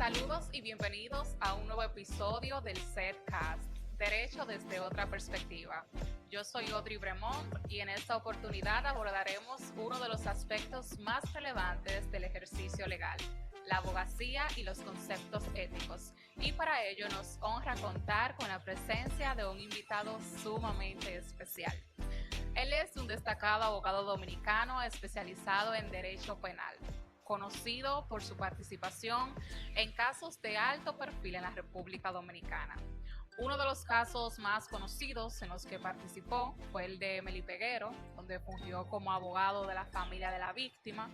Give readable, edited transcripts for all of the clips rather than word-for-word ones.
Saludos y bienvenidos a un nuevo episodio del Setcast, Derecho desde otra perspectiva. Yo soy Audrey Bremont y en esta oportunidad abordaremos uno de los aspectos más relevantes del ejercicio legal, la abogacía y los conceptos éticos. Y para ello nos honra contar con la presencia de un invitado sumamente especial. Él es un destacado abogado dominicano especializado en derecho penal, conocido por su participación en casos de alto perfil en la República Dominicana. Uno de los casos más conocidos en los que participó fue el de Meli Peguero, donde fungió como abogado de la familia de la víctima.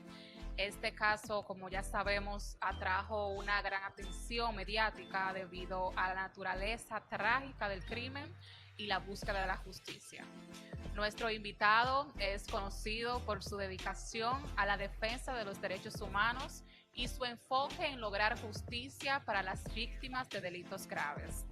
Este caso, como ya sabemos, atrajo una gran atención mediática debido a la naturaleza trágica del crimen y la búsqueda de la justicia. Nuestro invitado es conocido por su dedicación a la defensa de los derechos humanos y su enfoque en lograr justicia para las víctimas de delitos graves.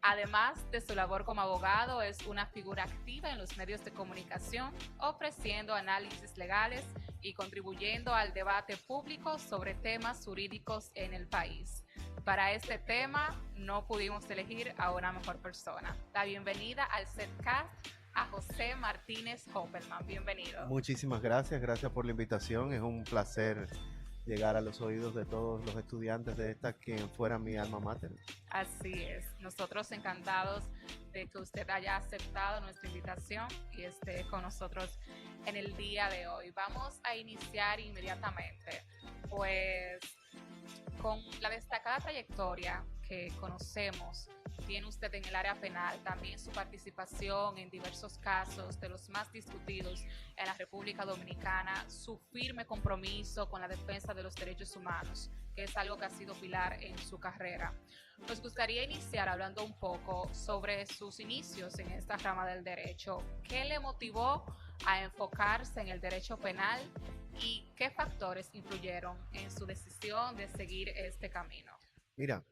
Además de su labor como abogado, es una figura activa en los medios de comunicación, ofreciendo análisis legales y contribuyendo al debate público sobre temas jurídicos en el país. Para este tema, no pudimos elegir a una mejor persona. La bienvenida al Setcast a José Martínez Hoppelman. Bienvenido. Muchísimas gracias por la invitación. Es un placer llegar a los oídos de todos los estudiantes de esta que fuera mi alma mater. Así es, nosotros encantados de que usted haya aceptado nuestra invitación y esté con nosotros en el día de hoy. Vamos a iniciar inmediatamente, pues, con la destacada trayectoria que conocemos. Tiene usted en el área penal, también su participación en diversos casos de los más discutidos en la República Dominicana, su firme compromiso con la defensa de los derechos humanos, que es algo que ha sido pilar en su carrera. Nos gustaría iniciar hablando un poco sobre sus inicios en esta rama del derecho. ¿Qué le motivó a enfocarse en el derecho penal y qué factores influyeron en su decisión de seguir este camino? Mira,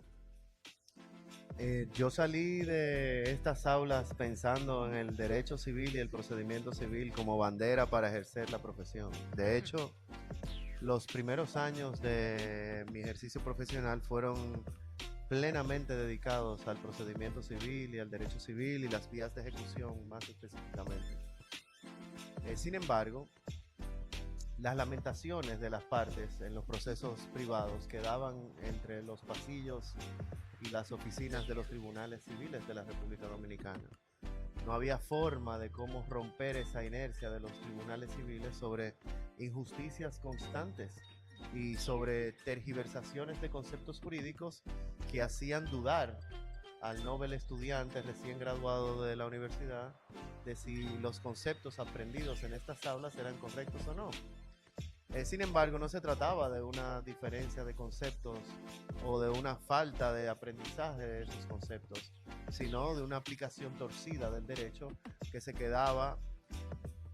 yo salí de estas aulas pensando en el derecho civil y el procedimiento civil como bandera para ejercer la profesión. De hecho, los primeros años de mi ejercicio profesional fueron plenamente dedicados al procedimiento civil y al derecho civil y las vías de ejecución más específicamente. Sin embargo, las lamentaciones de las partes en los procesos privados quedaban entre los pasillos y las oficinas de los tribunales civiles de la República Dominicana. No había forma de cómo romper esa inercia de los tribunales civiles sobre injusticias constantes y sobre tergiversaciones de conceptos jurídicos que hacían dudar al novel estudiante recién graduado de la universidad de si los conceptos aprendidos en estas aulas eran correctos o no. Sin embargo, no se trataba de una diferencia de conceptos o de una falta de aprendizaje de esos conceptos, sino de una aplicación torcida del derecho que se quedaba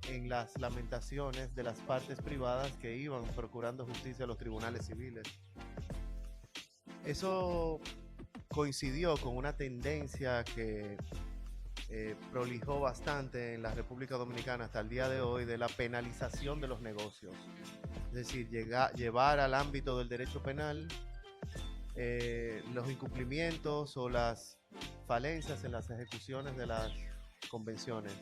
en las lamentaciones de las partes privadas que iban procurando justicia a los tribunales civiles. Eso coincidió con una tendencia que prolijó bastante en la República Dominicana hasta el día de hoy de la penalización de los negocios. Es decir, llevar al ámbito del derecho penal los incumplimientos o las falencias en las ejecuciones de las convenciones.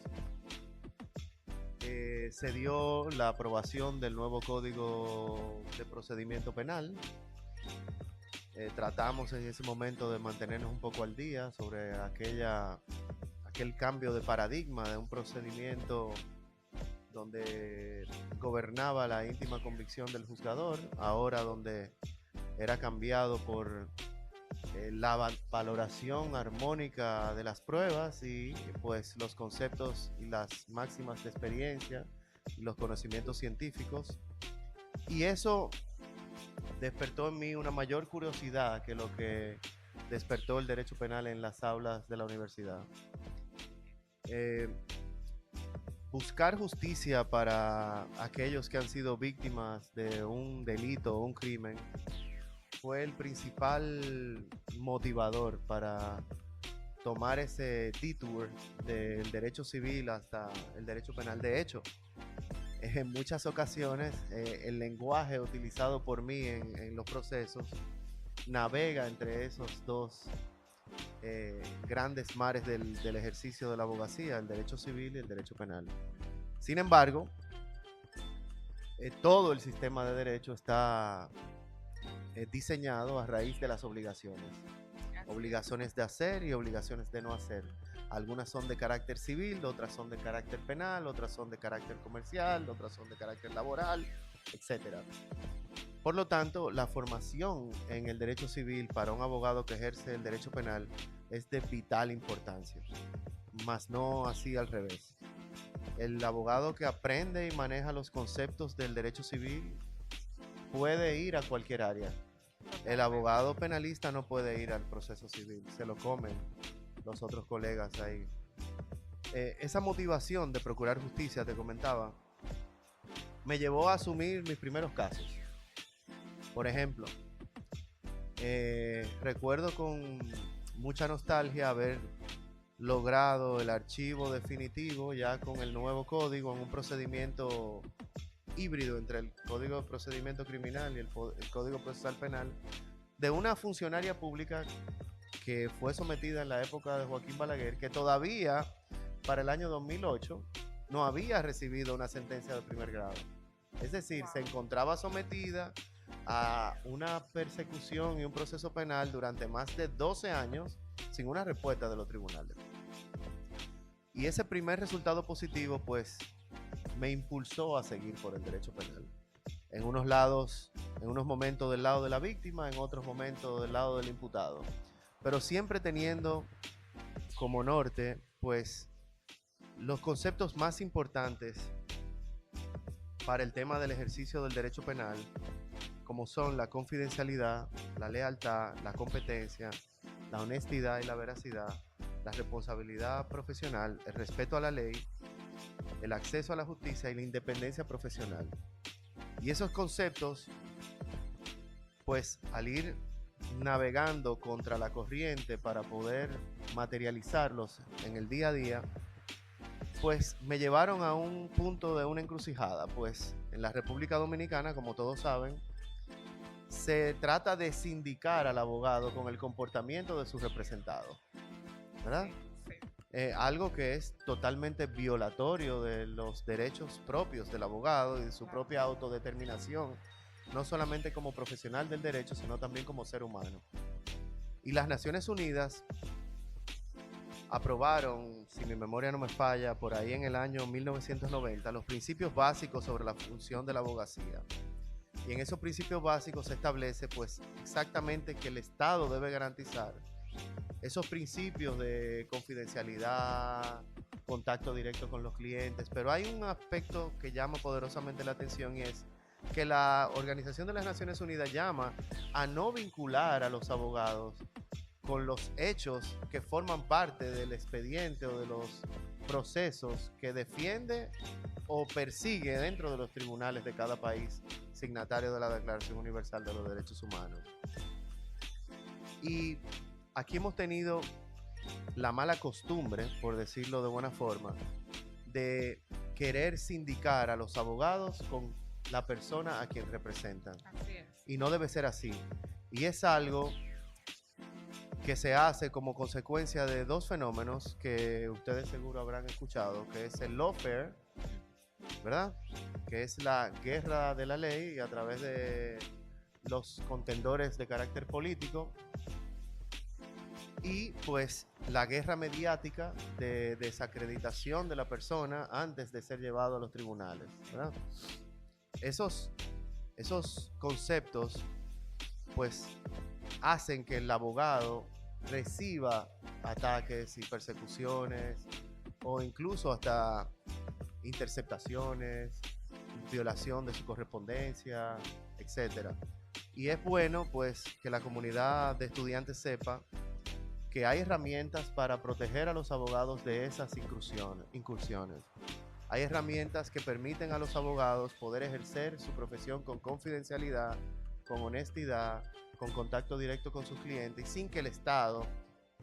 Se dio la aprobación del nuevo Código de Procedimiento Penal. Tratamos en ese momento de mantenernos un poco al día sobre aquel cambio de paradigma de un procedimiento donde gobernaba la íntima convicción del juzgador, ahora donde era cambiado por la valoración armónica de las pruebas y pues los conceptos y las máximas de experiencia y los conocimientos científicos. Y eso despertó en mí una mayor curiosidad que lo que despertó el derecho penal en las aulas de la universidad. Buscar justicia para aquellos que han sido víctimas de un delito o un crimen fue el principal motivador para tomar ese detour del derecho civil hasta el derecho penal. De hecho, en muchas ocasiones el lenguaje utilizado por mí en los procesos navega entre esos dos grandes mares del ejercicio de la abogacía, el derecho civil y el derecho penal. Sin embargo, todo el sistema de derecho está diseñado a raíz de las obligaciones. Obligaciones de hacer y obligaciones de no hacer. Algunas son de carácter civil, otras son de carácter penal, otras son de carácter comercial, otras son de carácter laboral, etc. Por lo tanto, la formación en el derecho civil para un abogado que ejerce el derecho penal es de vital importancia, más no así al revés. El abogado que aprende y maneja los conceptos del derecho civil puede ir a cualquier área. El abogado penalista no puede ir al proceso civil, se lo comen los otros colegas ahí. Esa motivación de procurar justicia, te comentaba, me llevó a asumir mis primeros casos. Por ejemplo, recuerdo con mucha nostalgia haber logrado el archivo definitivo ya con el nuevo código en un procedimiento híbrido entre el Código de Procedimiento Criminal y el Código Procesal Penal de una funcionaria pública que fue sometida en la época de Joaquín Balaguer, que todavía para el año 2008 no había recibido una sentencia de primer grado. Es decir, se encontraba sometida a una persecución y un proceso penal durante más de 12 años sin una respuesta de los tribunales. Y ese primer resultado positivo, pues, me impulsó a seguir por el derecho penal. En unos momentos del lado de la víctima, en otros momentos del lado del imputado. Pero siempre teniendo como norte, pues, los conceptos más importantes para el tema del ejercicio del derecho penal, como son la confidencialidad, la lealtad, la competencia, la honestidad y la veracidad, la responsabilidad profesional, el respeto a la ley, el acceso a la justicia y la independencia profesional. Y esos conceptos, pues al ir navegando contra la corriente para poder materializarlos en el día a día, pues me llevaron a un punto de una encrucijada. Pues en la República Dominicana, como todos saben, se trata de sindicar al abogado con el comportamiento de su representado, ¿verdad? Algo que es totalmente violatorio de los derechos propios del abogado y de su propia autodeterminación, no solamente como profesional del derecho, sino también como ser humano. Y las Naciones Unidas aprobaron, si mi memoria no me falla, por ahí en el año 1990, los principios básicos sobre la función de la abogacía. Y en esos principios básicos se establece, pues, exactamente que el Estado debe garantizar esos principios de confidencialidad, contacto directo con los clientes, pero hay un aspecto que llama poderosamente la atención y es que la Organización de las Naciones Unidas llama a no vincular a los abogados con los hechos que forman parte del expediente o de los procesos que defiende o persigue dentro de los tribunales de cada país signatario de la Declaración Universal de los Derechos Humanos. Y aquí hemos tenido la mala costumbre, por decirlo de buena forma, de querer sindicar a los abogados con la persona a quien representan. Así es. Y no debe ser así. Y es algo que se hace como consecuencia de dos fenómenos que ustedes seguro habrán escuchado, que es el lawfare, ¿verdad? Que es la guerra de la ley a través de los contendores de carácter político, y pues la guerra mediática de desacreditación de la persona antes de ser llevado a los tribunales, ¿verdad? Esos conceptos pues hacen que el abogado reciba ataques y persecuciones o incluso hasta interceptaciones, violación de su correspondencia, etc. Y es bueno pues que la comunidad de estudiantes sepa que hay herramientas para proteger a los abogados de esas incursiones. Hay herramientas que permiten a los abogados poder ejercer su profesión con confidencialidad, con honestidad, con contacto directo con sus clientes y sin que el Estado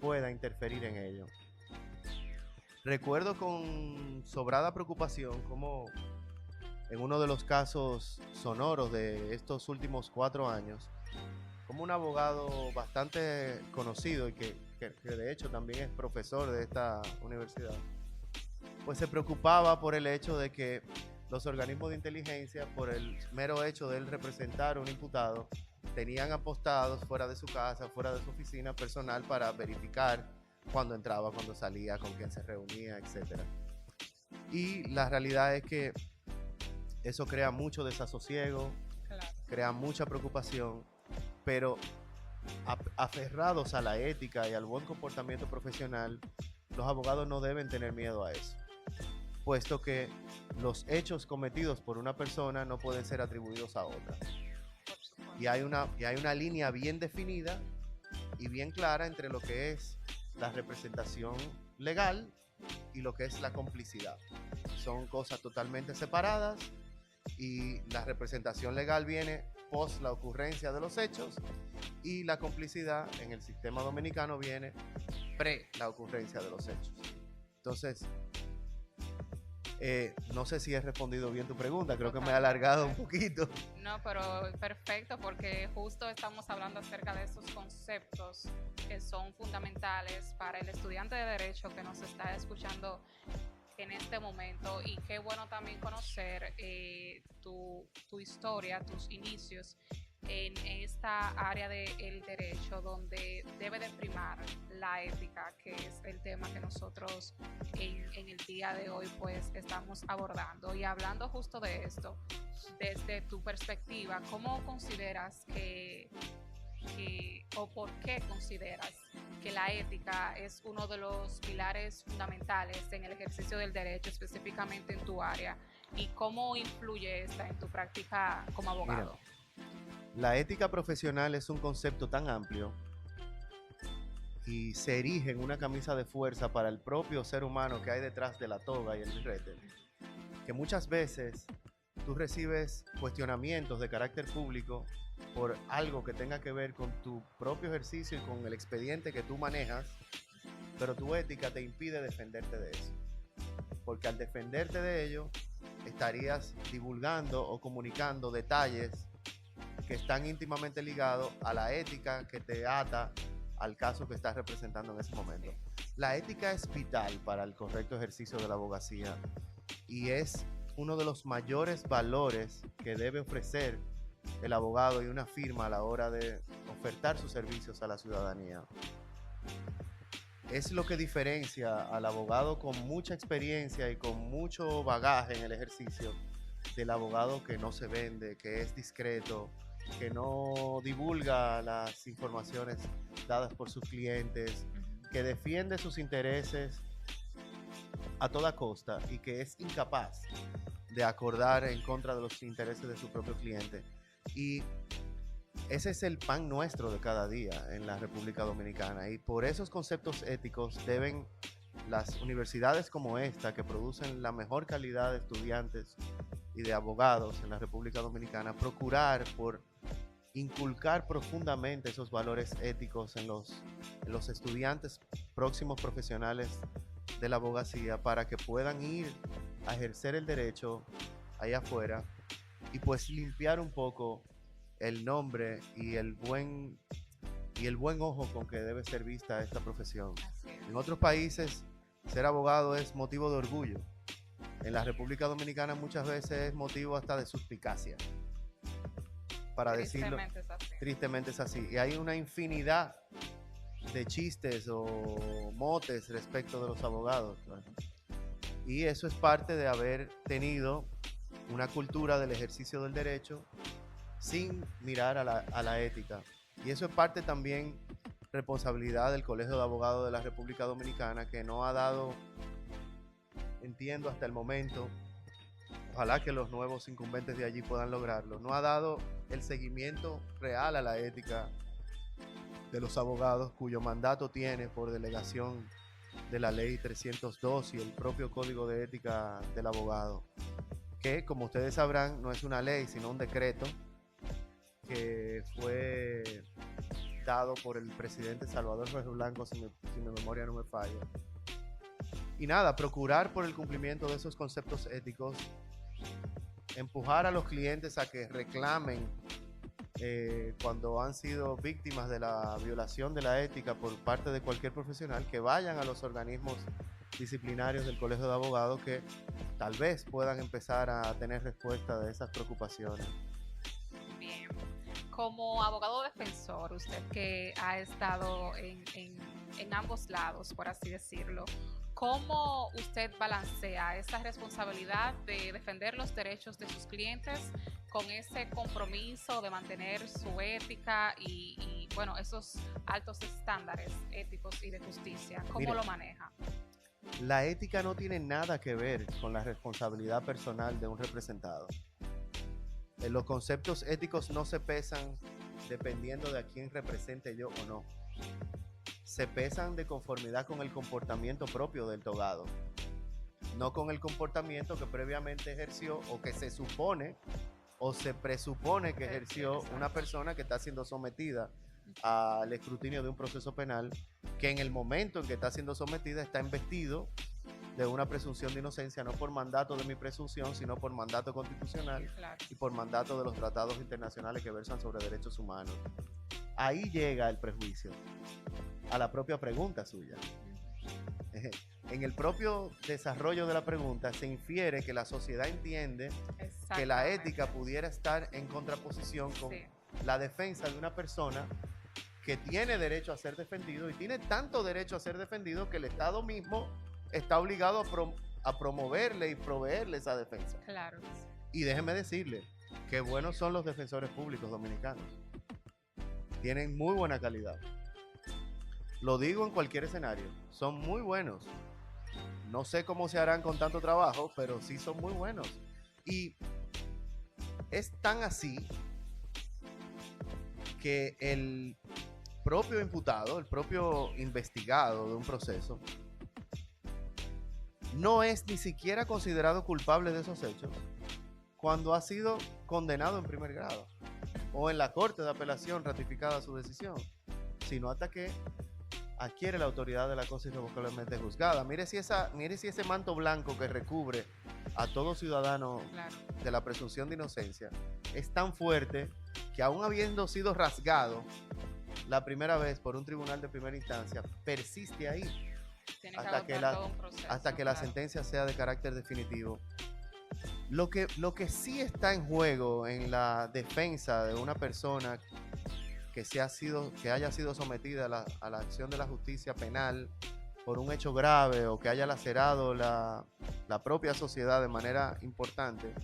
pueda interferir en ello. Recuerdo con sobrada preocupación cómo en uno de los casos sonoros de estos últimos 4 años, como un abogado bastante conocido y que de hecho también es profesor de esta universidad, pues se preocupaba por el hecho de que los organismos de inteligencia, por el mero hecho de él representar a un imputado, tenían apostados fuera de su casa, fuera de su oficina personal para verificar cuándo entraba, cuándo salía, con quién se reunía, etc. Y la realidad es que eso crea mucho desasosiego, Claro. crea mucha preocupación, pero aferrados a la ética y al buen comportamiento profesional, los abogados no deben tener miedo a eso, puesto que los hechos cometidos por una persona no pueden ser atribuidos a otra. Por supuesto. Y hay una línea bien definida y bien clara entre lo que es la representación legal y lo que es la complicidad. Son cosas totalmente separadas y la representación legal viene post la ocurrencia de los hechos y la complicidad en el sistema dominicano viene pre la ocurrencia de los hechos. Entonces, no sé si he respondido bien tu pregunta, creo que me he alargado un poquito. No, pero perfecto, porque justo estamos hablando acerca de esos conceptos que son fundamentales para el estudiante de Derecho que nos está escuchando en este momento, y qué bueno también conocer tu historia, tus inicios en esta área del derecho, donde debe de primar la ética, que es el tema que nosotros en el día de hoy pues estamos abordando. Y hablando justo de esto, desde tu perspectiva, ¿cómo consideras o por qué consideras que la ética es uno de los pilares fundamentales en el ejercicio del derecho, específicamente en tu área, y cómo influye esta en tu práctica como abogado? Mira, la ética profesional es un concepto tan amplio y se erige en una camisa de fuerza para el propio ser humano que hay detrás de la toga y el birrete, que muchas veces tú recibes cuestionamientos de carácter público por algo que tenga que ver con tu propio ejercicio y con el expediente que tú manejas, pero tu ética te impide defenderte de eso. Porque al defenderte de ello, estarías divulgando o comunicando detalles que están íntimamente ligados a la ética que te ata al caso que estás representando en ese momento. La ética es vital para el correcto ejercicio de la abogacía y es uno de los mayores valores que debe ofrecer el abogado y una firma a la hora de ofertar sus servicios a la ciudadanía. Es lo que diferencia al abogado con mucha experiencia y con mucho bagaje en el ejercicio del abogado que no se vende, que es discreto, que no divulga las informaciones dadas por sus clientes, que defiende sus intereses a toda costa y que es incapaz de acordar en contra de los intereses de su propio cliente. Y ese es el pan nuestro de cada día en la República Dominicana, y por esos conceptos éticos deben las universidades como esta, que producen la mejor calidad de estudiantes y de abogados en la República Dominicana, procurar por inculcar profundamente esos valores éticos en los estudiantes próximos profesionales de la abogacía, para que puedan ir a ejercer el derecho allá afuera y pues limpiar un poco el nombre y el buen ojo con que debe ser vista esta profesión. En otros países, ser abogado es motivo de orgullo. En la República Dominicana muchas veces es motivo hasta de suspicacia. Para decirlo, tristemente es así. Y hay una infinidad de chistes o motes respecto de los abogados, ¿no? Y eso es parte de haber tenido una cultura del ejercicio del derecho sin mirar a la ética. Y eso es parte también responsabilidad del Colegio de Abogados de la República Dominicana, que no ha dado, entiendo hasta el momento, ojalá que los nuevos incumbentes de allí puedan lograrlo, no ha dado el seguimiento real a la ética de los abogados, cuyo mandato tiene por delegación de la ley 302 y el propio Código de Ética del Abogado, que, como ustedes sabrán, no es una ley, sino un decreto que fue dado por el presidente Salvador Ruiz Blanco, si mi memoria no me falla. Y nada, procurar por el cumplimiento de esos conceptos éticos, empujar a los clientes a que reclamen cuando han sido víctimas de la violación de la ética por parte de cualquier profesional, que vayan a los organismos disciplinarios del Colegio de Abogados, que tal vez puedan empezar a tener respuesta de esas preocupaciones. Bien. Como abogado defensor, usted que ha estado en ambos lados, por así decirlo, ¿cómo usted balancea esa responsabilidad de defender los derechos de sus clientes con ese compromiso de mantener su ética y bueno, esos altos estándares éticos y de justicia? ¿Cómo Mire, lo maneja? la ética no tiene nada que ver con la responsabilidad personal de un representado. Los conceptos éticos no se pesan dependiendo de a quién represente yo o no. Se pesan de conformidad con el comportamiento propio del togado, no con el comportamiento que previamente ejerció o que se supone o se presupone que ejerció una persona que está siendo sometida al escrutinio de un proceso penal, que en el momento en que está siendo sometida está investido de una presunción de inocencia, no por mandato de mi presunción, sino por mandato constitucional y por mandato de los tratados internacionales que versan sobre derechos humanos. Ahí llega el prejuicio, a la propia pregunta suya. En el propio desarrollo de la pregunta se infiere que la sociedad entiende que la ética pudiera estar en contraposición con la defensa de una persona que tiene derecho a ser defendido y tiene tanto derecho a ser defendido que el Estado mismo está obligado a promoverle y proveerle esa defensa. Claro. Y déjeme decirle, qué buenos son los defensores públicos dominicanos. Tienen muy buena calidad. Lo digo en cualquier escenario, son muy buenos. No sé cómo se harán con tanto trabajo, pero sí son muy buenos. Y es tan así que el propio imputado, el propio investigado de un proceso, no es ni siquiera considerado culpable de esos hechos cuando ha sido condenado en primer grado o en la Corte de Apelación ratificada su decisión, sino hasta que adquiere la autoridad de la cosa irrevocablemente juzgada. Mire si ese manto blanco que recubre a todo ciudadano de la presunción de inocencia es tan fuerte que, aún habiendo sido rasgado la primera vez por un tribunal de primera instancia, persiste ahí hasta que la sentencia sea de carácter definitivo. Lo que sí está en juego en la defensa de una persona que haya sido sometida a la acción de la justicia penal por un hecho grave o que haya lacerado la propia sociedad de manera importante,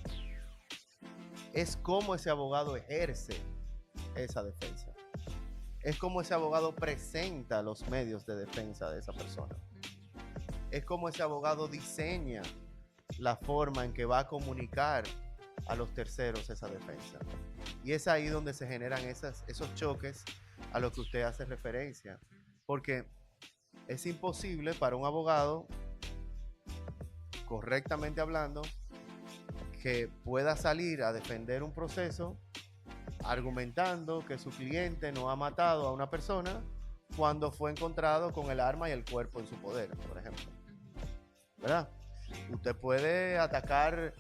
es cómo ese abogado ejerce esa defensa. Es cómo ese abogado presenta los medios de defensa de esa persona. Es como ese abogado diseña la forma en que va a comunicar a los terceros esa defensa. Y es ahí donde se generan esos choques a los que usted hace referencia. Porque es imposible para un abogado, correctamente hablando, que pueda salir a defender un proceso argumentando que su cliente no ha matado a una persona cuando fue encontrado con el arma y el cuerpo en su poder, por ejemplo. ¿Verdad? Usted puede atacar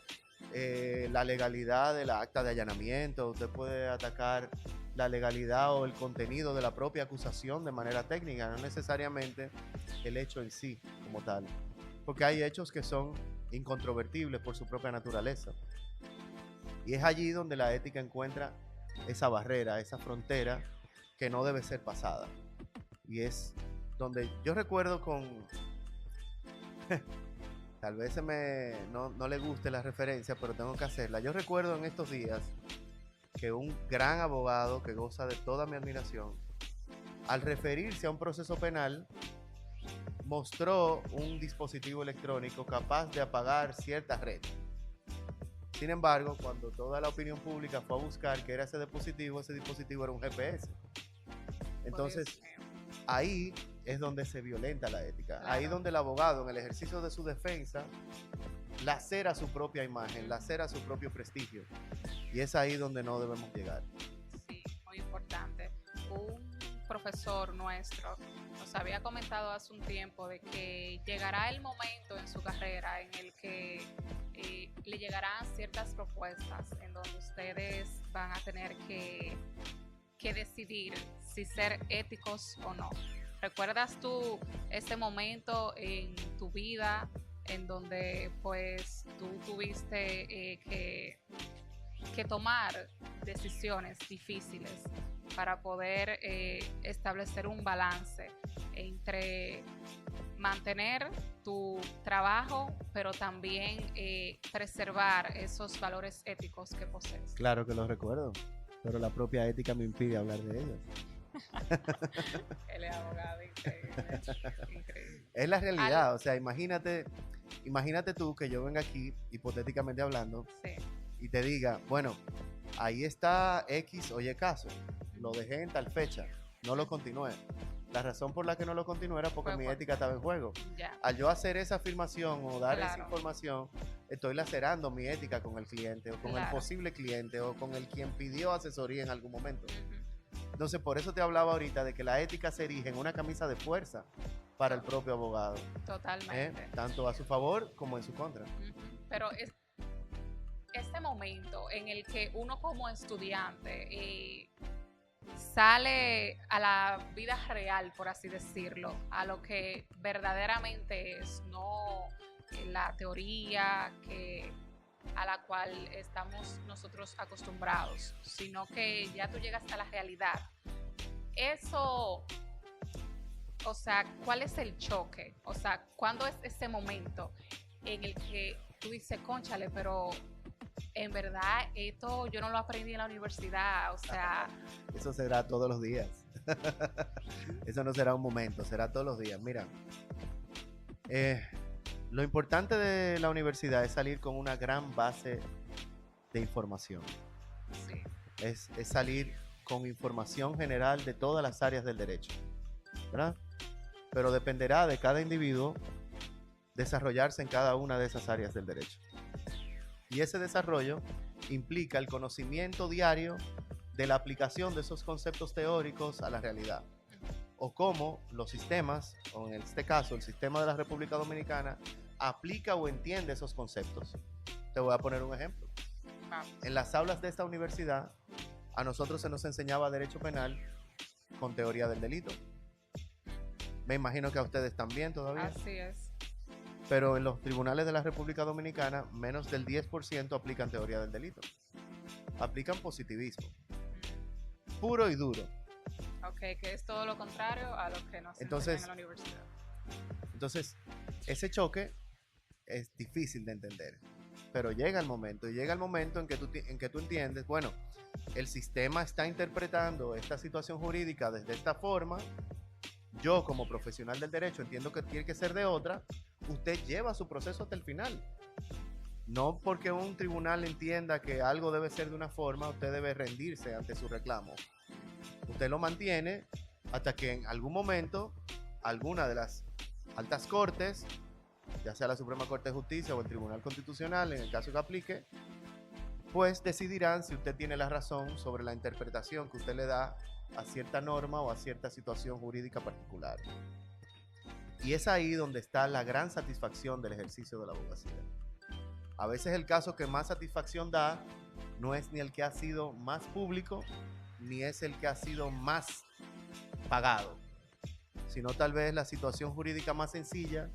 la legalidad del acta de allanamiento, usted puede atacar la legalidad o el contenido de la propia acusación de manera técnica, no necesariamente el hecho en sí como tal, porque hay hechos que son incontrovertibles por su propia naturaleza. Y es allí donde la ética encuentra esa barrera, esa frontera que no debe ser pasada. Y es donde yo recuerdo tal vez no le guste la referencia, pero tengo que hacerla. Yo recuerdo en estos días que un gran abogado que goza de toda mi admiración, al referirse a un proceso penal, mostró un dispositivo electrónico capaz de apagar cierta red. Sin embargo, cuando toda la opinión pública fue a buscar qué era ese dispositivo era un GPS. Entonces, ahí es donde se violenta la ética. Claro. Ahí donde el abogado, en el ejercicio de su defensa, lacera su propia imagen, lacera su propio prestigio. Y es ahí donde no debemos llegar. Sí, muy importante. Un profesor nuestro nos había comentado hace un tiempo de que llegará el momento en su carrera en el que le llegarán ciertas propuestas en donde ustedes van a tener que decidir si ser éticos o no. ¿Recuerdas tú ese momento en tu vida en donde pues tú tuviste que tomar decisiones difíciles para poder establecer un balance entre mantener tu trabajo, pero también preservar esos valores éticos que posees? Claro que los recuerdo, pero la propia ética me impide hablar de ellos. Él es abogado, increíble. Increíble. Es la realidad, o sea, imagínate tú que yo venga aquí, hipotéticamente hablando, Sí. y te diga, bueno, ahí está X o Y caso, lo dejé en tal fecha, no lo continué. La razón por la que no lo continué era porque mi ética estaba en juego. Ya. Al yo hacer esa afirmación o dar esa Claro. información, estoy lacerando mi ética con el cliente o con el Claro. posible cliente o con el quien pidió asesoría en algún momento. Ujú. Entonces, por eso te hablaba ahorita de que la ética se erige en una camisa de fuerza para el propio abogado, Totalmente. tanto a su favor como en su contra. Ujú. Pero este momento en el que uno como estudiante sale a la vida real, por así decirlo, a lo que verdaderamente es, no la teoría a la cual estamos nosotros acostumbrados, sino que ya tú llegas a la realidad. Eso, o sea, ¿cuál es el choque? O sea, ¿cuándo es ese momento en el que tú dices, cónchale, pero en verdad esto yo no lo aprendí en la universidad? O sea, Eso será todos los días. Eso no será un momento, será todos los días. Mira, lo importante de la universidad es salir con una gran base de información. sí, Es salir con información general de todas las áreas del derecho, ¿verdad? Pero dependerá de cada individuo desarrollarse en cada una de esas áreas del derecho. Y ese desarrollo implica el conocimiento diario de la aplicación de esos conceptos teóricos a la realidad, o cómo los sistemas, o en este caso el sistema de la República Dominicana, aplica o entiende esos conceptos. Te voy a poner un ejemplo. vamos. En las aulas de esta universidad, a nosotros se nos enseñaba derecho penal con teoría del delito. Me imagino que a ustedes también todavía. Así es. Pero en los tribunales de la República Dominicana, menos del 10% aplican teoría del delito. Aplican positivismo, puro y duro. Ok, que es todo lo contrario a lo que nos Entonces- enseñan en la universidad. Entonces, ese choque es difícil de entender. Pero llega el momento, y llega el momento en que tú entiendes, bueno, el sistema está interpretando esta situación jurídica desde esta forma. Yo, como profesional del derecho, entiendo que tiene que ser de otra. Usted lleva su proceso hasta el final. No porque un tribunal entienda que algo debe ser de una forma, usted debe rendirse ante su reclamo. Usted lo mantiene hasta que en algún momento alguna de las altas cortes, ya sea la Suprema Corte de Justicia o el Tribunal Constitucional, en el caso que aplique, pues decidirán si usted tiene la razón sobre la interpretación que usted le da a cierta norma o a cierta situación jurídica particular. Y es ahí donde está la gran satisfacción del ejercicio de la abogacía. A veces el caso que más satisfacción da no es ni el que ha sido más público, ni es el que ha sido más pagado, sino tal vez la situación jurídica más sencilla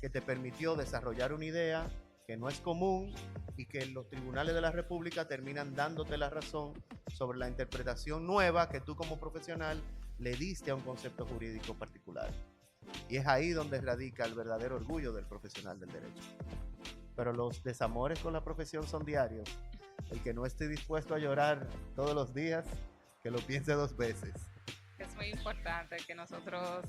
que te permitió desarrollar una idea que no es común y que los tribunales de la República terminan dándote la razón sobre la interpretación nueva que tú como profesional le diste a un concepto jurídico particular. Y es ahí donde radica el verdadero orgullo del profesional del derecho. Pero los desamores con la profesión son diarios. El que no esté dispuesto a llorar todos los días, que lo piense dos veces. Es muy importante que nosotros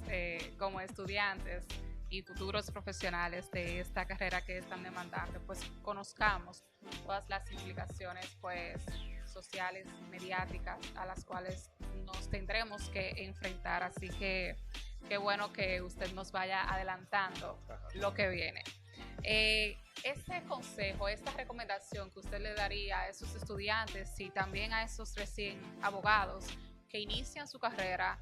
como estudiantes y futuros profesionales de esta carrera que es tan demandante, pues conozcamos todas las implicaciones pues sociales, mediáticas a las cuales nos tendremos que enfrentar. Así que qué bueno que usted nos vaya adelantando lo que viene. Ese consejo, esta recomendación que usted le daría a esos estudiantes y también a esos recién abogados que inician su carrera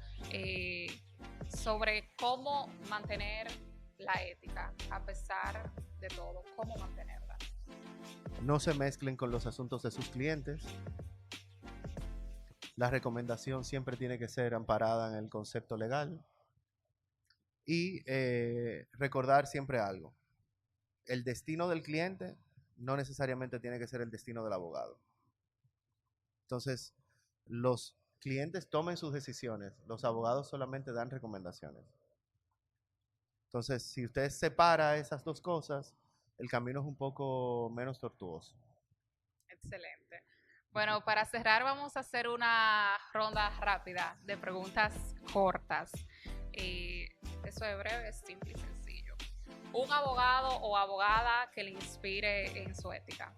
sobre cómo mantener la ética a pesar de todo, cómo mantenerla. No se mezclen con los asuntos de sus clientes. La recomendación siempre tiene que ser amparada en el concepto legal. Y recordar siempre algo. El destino del cliente no necesariamente tiene que ser el destino del abogado. Entonces, los clientes tomen sus decisiones, los abogados solamente dan recomendaciones. Entonces, si usted separa esas dos cosas, el camino es un poco menos tortuoso. Excelente. Bueno, para cerrar vamos a hacer una ronda rápida de preguntas cortas. Eso es breve, simple y sencillo. Un abogado o abogada que le inspire en su ética.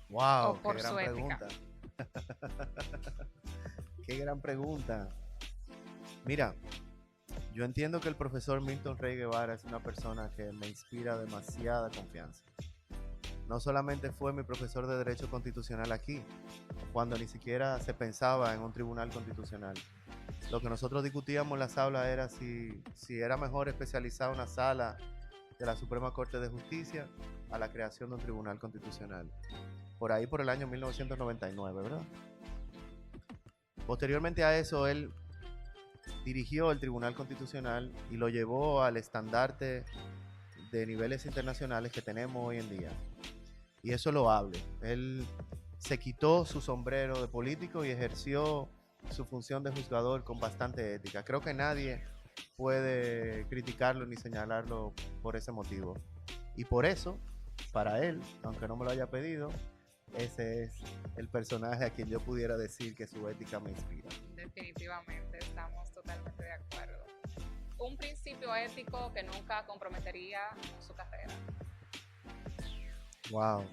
Wow, o por qué gran su ética. pregunta. Qué gran pregunta. Mira, yo entiendo que el profesor Milton Rey Guevara es una persona que me inspira demasiada confianza. No solamente fue mi profesor de Derecho Constitucional aquí, cuando ni siquiera se pensaba en un tribunal constitucional. Lo que nosotros discutíamos en las aulas era si era mejor especializar una sala de la Suprema Corte de Justicia a la creación de un tribunal constitucional. Por ahí, por el año 1999, ¿verdad? Posteriormente a eso, él dirigió el Tribunal Constitucional y lo llevó al estandarte de niveles internacionales que tenemos hoy en día. Y eso lo hable. Él se quitó su sombrero de político y ejerció su función de juzgador con bastante ética. Creo que nadie puede criticarlo ni señalarlo por ese motivo. Y por eso, para él, aunque no me lo haya pedido, ese es el personaje a quien yo pudiera decir que su ética me inspira. Definitivamente, estamos totalmente de acuerdo. Un principio ético que nunca comprometería su carrera. Wow,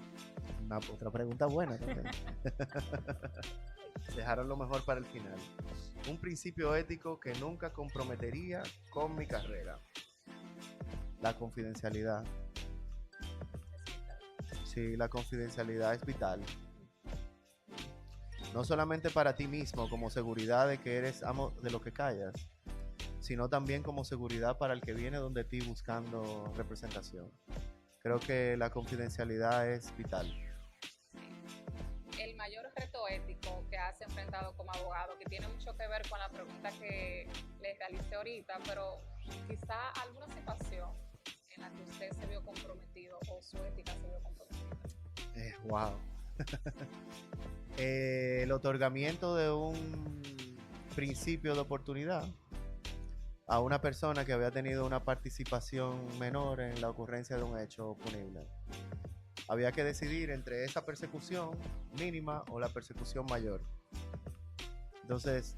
otra pregunta buena también. Dejaron lo mejor para el final. Un principio ético que nunca comprometería con mi carrera. La confidencialidad. Sí, la confidencialidad es vital. No solamente para ti mismo como seguridad de que eres amo de lo que callas, sino también como seguridad para el que viene donde ti buscando representación. Creo que la confidencialidad es vital. El mayor reto ético que has enfrentado como abogado, que tiene mucho que ver con la pregunta que les realicé ahorita, pero quizá alguna situación en la que usted se vio comprometido o su ética se vio comprometida. Wow. El otorgamiento de un principio de oportunidad a una persona que había tenido una participación menor en la ocurrencia de un hecho punible. Había que decidir entre esa persecución mínima o la persecución mayor. Entonces,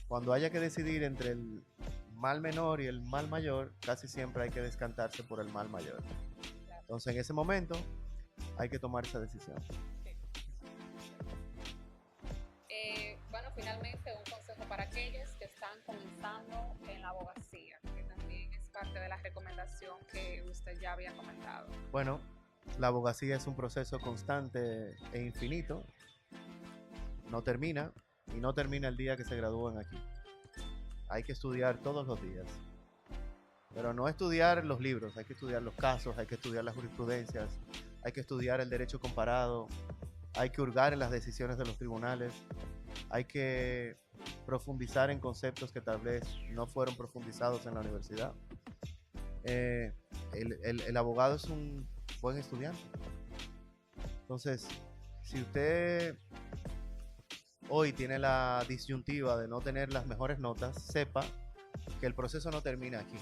cuando haya que decidir entre el mal menor y el mal mayor, casi siempre hay que descantarse por el mal mayor. Entonces, en ese momento, hay que tomar esa decisión. Bueno, finalmente, un consejo para aquellos que están comenzando en la abogacía, que también es parte de la recomendación que usted ya había comentado. Bueno, la abogacía es un proceso constante e infinito. No termina, y no termina el día que se gradúan aquí. Hay que estudiar todos los días. Pero no estudiar los libros, hay que estudiar los casos, hay que estudiar las jurisprudencias, hay que estudiar el derecho comparado, hay que hurgar en las decisiones de los tribunales, hay que profundizar en conceptos que tal vez no fueron profundizados en la universidad. El abogado es un buen estudiante. Entonces, si usted hoy tiene la disyuntiva de no tener las mejores notas, sepa que el proceso no termina aquí.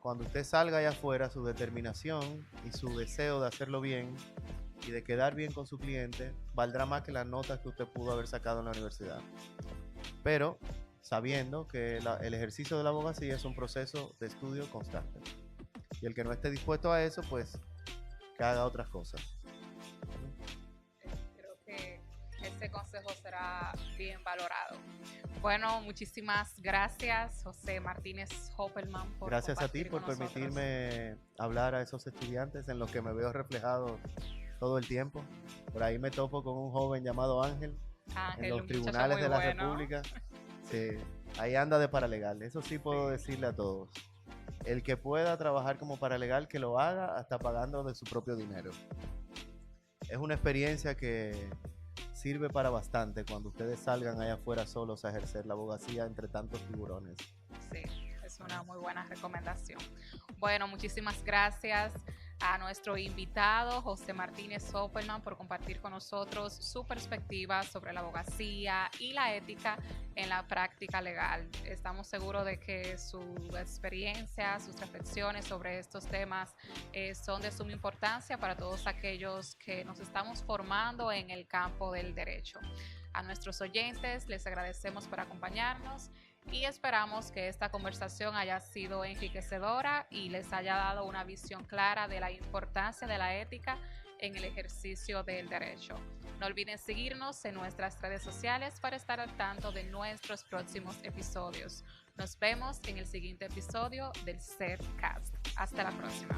Cuando usted salga allá afuera, su determinación y su deseo de hacerlo bien y de quedar bien con su cliente valdrá más que las notas que usted pudo haber sacado en la universidad. Pero sabiendo que el ejercicio de la abogacía es un proceso de estudio constante. Y el que no esté dispuesto a eso, pues que haga otras cosas. Creo que ese consejo será bien valorado. Bueno, muchísimas gracias, José Martínez Hoppelman, por gracias a ti compartir por con nosotros. permitirme hablar a esos estudiantes en los que me veo reflejado todo el tiempo. Por ahí me topo con un joven llamado Ángel en los un muchacho tribunales muy de la bueno. República Sí, ahí anda de paralegal. Eso sí puedo decirle a todos. El que pueda trabajar como paralegal, que lo haga hasta pagando de su propio dinero. Es una experiencia que sirve para bastante cuando ustedes salgan allá afuera solos a ejercer la abogacía entre tantos tiburones. Sí, es una muy buena recomendación. Bueno, muchísimas gracias a nuestro invitado José Martínez Opperman por compartir con nosotros su perspectiva sobre la abogacía y la ética en la práctica legal. Estamos seguros de que su experiencia, sus reflexiones sobre estos temas son de suma importancia para todos aquellos que nos estamos formando en el campo del derecho. A nuestros oyentes les agradecemos por acompañarnos y esperamos que esta conversación haya sido enriquecedora y les haya dado una visión clara de la importancia de la ética en el ejercicio del derecho. No olviden seguirnos en nuestras redes sociales para estar al tanto de nuestros próximos episodios. Nos vemos en el siguiente episodio del CEDcast. Hasta la próxima.